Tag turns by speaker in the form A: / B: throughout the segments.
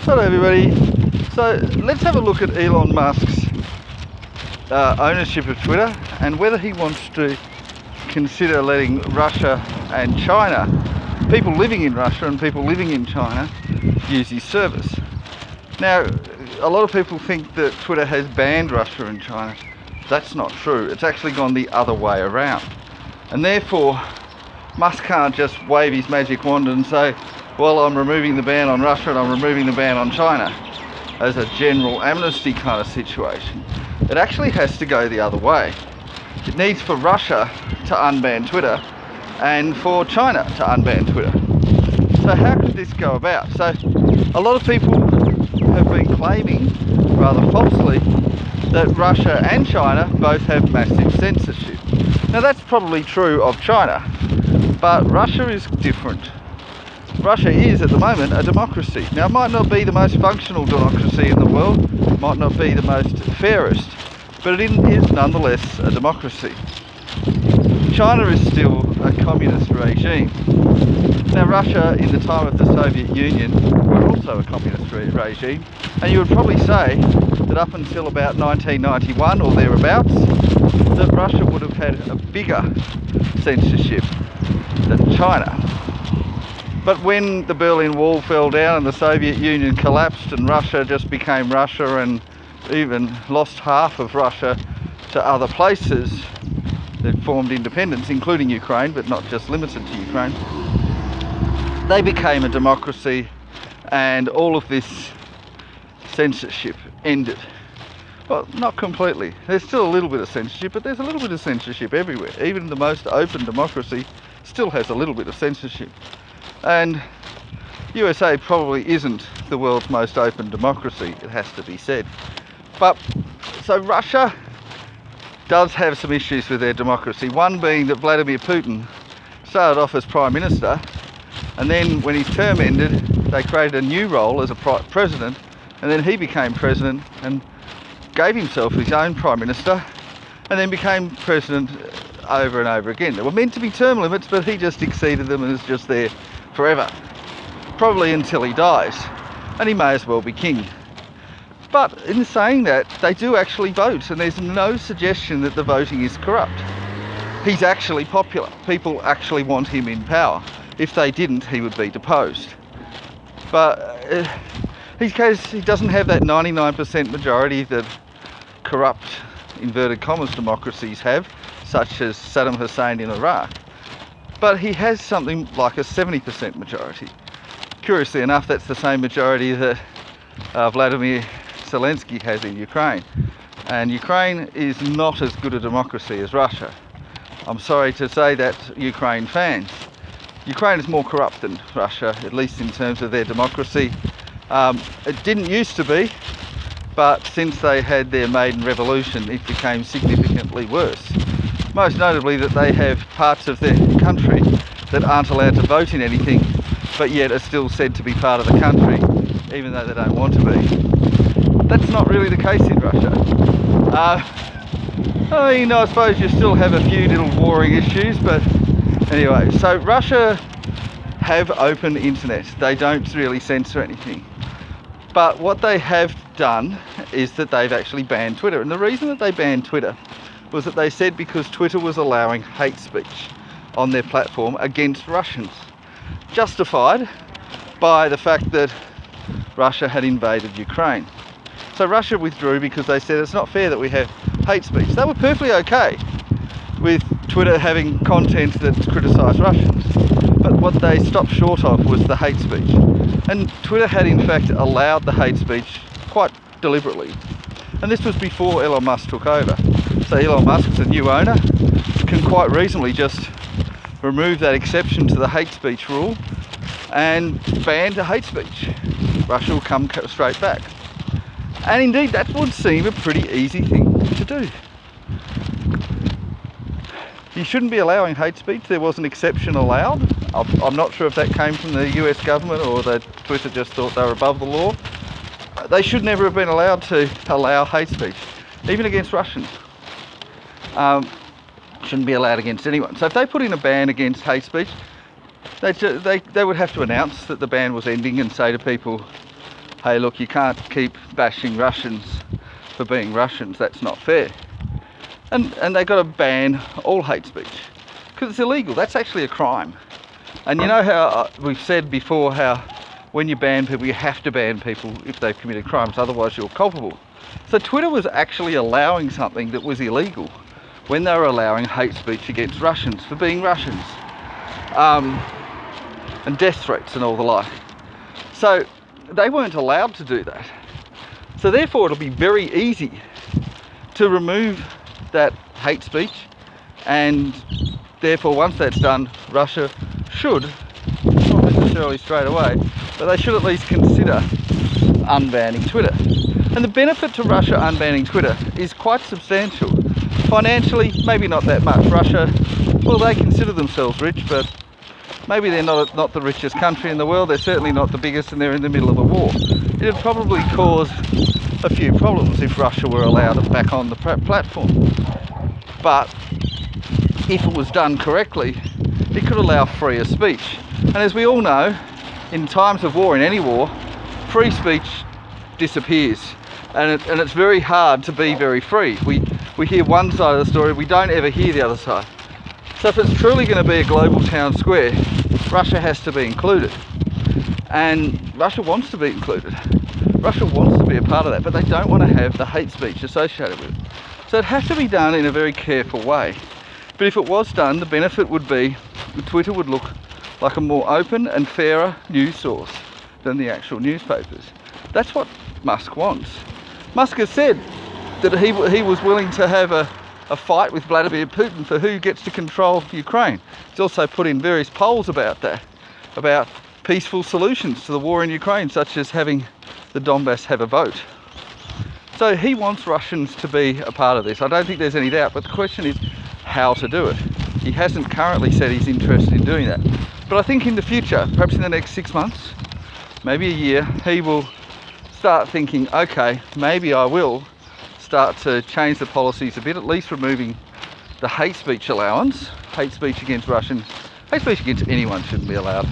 A: Hello everybody. So let's have a look at Elon Musk's ownership of Twitter and whether he wants to consider letting Russia and China, people living in Russia and people living in China, use his service. Now, a lot of people think that Twitter has banned Russia and China. That's not true. It's actually gone the other way around. And therefore, Musk can't just wave his magic wand and say, well, I'm removing the ban on Russia and I'm removing the ban on China as a general amnesty kind of situation. It actually has to go the other way. It needs for Russia to unban Twitter and for China to unban Twitter. So how could this go about? So a lot of people have been claiming, rather falsely, that Russia and China both have massive censorship. Now that's probably true of China, but Russia is different. Russia is at the moment a democracy. Now it might not be the most functional democracy in the world, might not be the most fairest, but it is nonetheless a democracy. China is still a communist regime. Now Russia in the time of the Soviet Union were also a communist regime, and you would probably say that up until about 1991 or thereabouts, that Russia would have had a bigger censorship than China. But when the Berlin Wall fell down and the Soviet Union collapsed and Russia just became Russia and even lost half of Russia to other places that formed independence, including Ukraine, but not just limited to Ukraine, they became a democracy and all of this censorship ended. Well, not completely. There's still a little bit of censorship, but there's a little bit of censorship everywhere. Even the most open democracy still has a little bit of censorship. And USA probably isn't the world's most open democracy, it has to be said. But so Russia does have some issues with their democracy. One being that Vladimir Putin started off as Prime Minister, and then when his term ended, they created a new role as a president, and then he became president and gave himself his own Prime Minister, and then became president over and over again. There were meant to be term limits, but he just exceeded them and is just there forever, probably until he dies, and he may as well be king. But in saying that, they do actually vote, and there's no suggestion that the voting is corrupt. He's actually popular. People actually want him in power. If they didn't, he would be deposed. But he doesn't have that 99% majority that corrupt, inverted commas, democracies have, such as Saddam Hussein in Iraq. But he has something like a 70% majority. Curiously enough, that's the same majority that Vladimir Zelensky has in Ukraine. And Ukraine is not as good a democracy as Russia. I'm sorry to say that, Ukraine fans. Ukraine is more corrupt than Russia, at least in terms of their democracy. It didn't used to be, but since they had their maiden revolution, it became significantly worse. Most notably that they have parts of their country that aren't allowed to vote in anything, but yet are still said to be part of the country, even though they don't want to be. That's not really the case in Russia. I suppose you still have a few little warring issues, but anyway, so Russia have open internet. They don't really censor anything. But what they have done is that they've actually banned Twitter. And the reason that they banned Twitter was that they said because Twitter was allowing hate speech on their platform against Russians, justified by the fact that Russia had invaded Ukraine. So Russia withdrew because they said it's not fair that we have hate speech. They were perfectly okay with Twitter having content that criticised Russians, but what they stopped short of was the hate speech. And Twitter had in fact allowed the hate speech quite deliberately. And this was before Elon Musk took over. So Elon Musk, as a new owner, can quite reasonably just remove that exception to the hate speech rule and ban the hate speech. Russia will come straight back. And indeed, that would seem a pretty easy thing to do. You shouldn't be allowing hate speech. There was an exception allowed. I'm not sure if that came from the US government or that Twitter just thought they were above the law. They should never have been allowed to allow hate speech, even against Russians. Shouldn't be allowed against anyone. So if they put in a ban against hate speech, they would have to announce that the ban was ending and say to people, hey look, you can't keep bashing Russians for being Russians, that's not fair. And they got to ban all hate speech because it's illegal. That's actually a crime. And you know how we've said before how when you ban people, you have to ban people if they've committed crimes, otherwise you're culpable. So Twitter was actually allowing something that was illegal when they were allowing hate speech against Russians for being Russians, and death threats and all the like. So they weren't allowed to do that. So therefore it'll be very easy to remove that hate speech, and therefore once that's done, Russia should, not necessarily straight away, but they should at least consider unbanning Twitter. And the benefit to Russia unbanning Twitter is quite substantial. Financially, maybe not that much. Russia, well, they consider themselves rich, but maybe they're not the richest country in the world. They're certainly not the biggest, and they're in the middle of a war. It would probably cause a few problems if Russia were allowed back on the platform. But if it was done correctly, it could allow freer speech. And as we all know, in times of war, in any war, free speech disappears. And it's very hard to be very free. We hear one side of the story, we don't ever hear the other side. So if it's truly going to be a global town square, Russia has to be included. And Russia wants to be included. Russia wants to be a part of that, but they don't want to have the hate speech associated with it. So it has to be done in a very careful way. But if it was done, the benefit would be that Twitter would look like a more open and fairer news source than the actual newspapers. That's what Musk wants. Musk has said that he was willing to have a fight with Vladimir Putin for who gets to control Ukraine. He's also put in various polls about that, about peaceful solutions to the war in Ukraine, such as having the Donbass have a vote. So he wants Russians to be a part of this. I don't think there's any doubt, but the question is how to do it. He hasn't currently said he's interested in doing that. But I think in the future, perhaps in the next 6 months, maybe a year, he will start thinking, okay, maybe I will start to change the policies a bit, at least removing the hate speech allowance. Hate speech against Russians, hate speech against anyone shouldn't be allowed.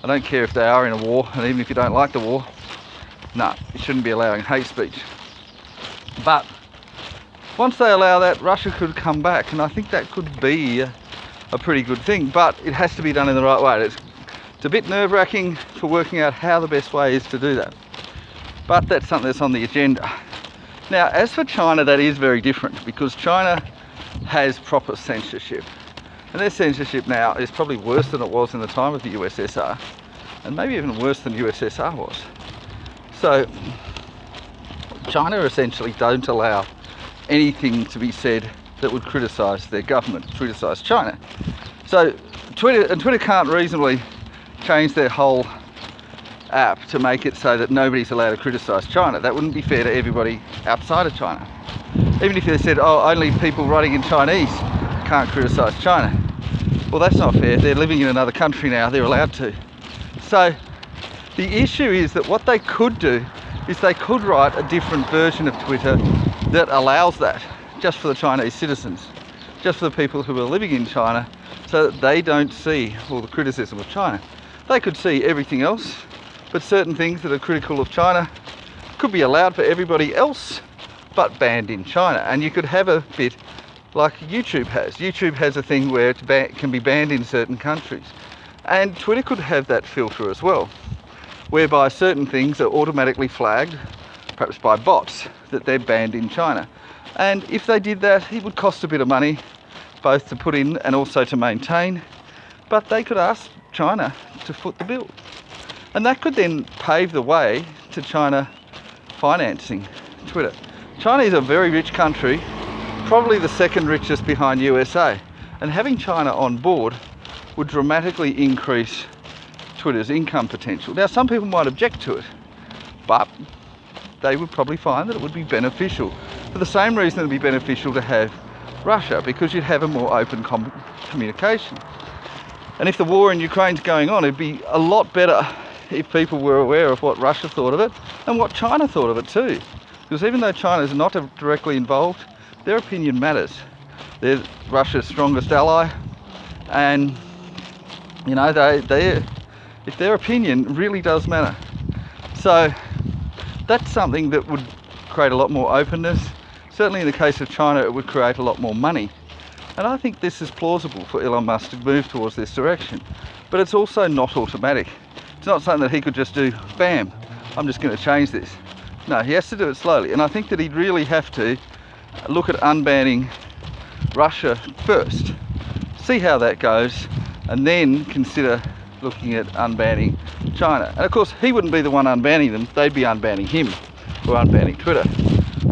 A: I don't care if they are in a war, and even if you don't like the war, no, you shouldn't be allowing hate speech. But once they allow that, Russia could come back, and I think that could be a pretty good thing, but it has to be done in the right way. It's a bit nerve-wracking for working out how the best way is to do that. But that's something that's on the agenda. Now, as for China, that is very different because China has proper censorship. And their censorship now is probably worse than it was in the time of the USSR, and maybe even worse than USSR was. So, China essentially don't allow anything to be said that would criticise their government, criticise China. So, Twitter can't reasonably change their whole app to make it so that nobody's allowed to criticise China. That wouldn't be fair to everybody outside of China. Even if they said, oh, only people writing in Chinese can't criticise China. Well, that's not fair. They're living in another country now, they're allowed to. So the issue is that what they could do is they could write a different version of Twitter that allows that, just for the Chinese citizens, just for the people who are living in China, so that they don't see all the criticism of China. They could see everything else, but certain things that are critical of China could be allowed for everybody else, but banned in China. And you could have a bit like YouTube has. YouTube has a thing where it can be banned in certain countries. And Twitter could have that filter as well, whereby certain things are automatically flagged, perhaps by bots, that they're banned in China. And if they did that, it would cost a bit of money, both to put in and also to maintain, but they could ask China to foot the bill. And that could then pave the way to China financing Twitter. China is a very rich country, probably the second richest behind USA, and having China on board would dramatically increase Twitter's income potential. Now, some people might object to it, but they would probably find that it would be beneficial. For the same reason it would be beneficial to have Russia, because you'd have a more open communication. And if the war in Ukraine's going on, it'd be a lot better if people were aware of what Russia thought of it and what China thought of it too. Because even though China is not directly involved, their opinion matters. They're Russia's strongest ally, and you know, if their opinion really does matter. So That's something that would create a lot more openness. Certainly in the case of China, it would create a lot more money. And I think this is plausible for Elon Musk to move towards this direction. But it's also not automatic. It's not something that he could just do, bam, I'm just going to change this. No, he has to do it slowly. And I think that he'd really have to look at unbanning Russia first, see how that goes, and then consider looking at unbanning China. And of course, he wouldn't be the one unbanning them, they'd be unbanning him or unbanning Twitter.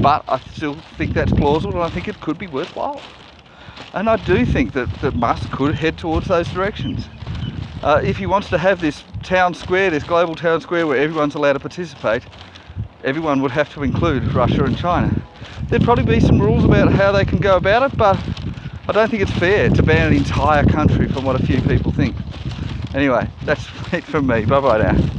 A: But I still think that's plausible, and I think it could be worthwhile. And I do think that Musk could head towards those directions. If he wants to have this town square, this global town square where everyone's allowed to participate, everyone would have to include Russia and China. There'd probably be some rules about how they can go about it, but I don't think it's fair to ban an entire country from what a few people think. Anyway, that's it from me. Bye bye now.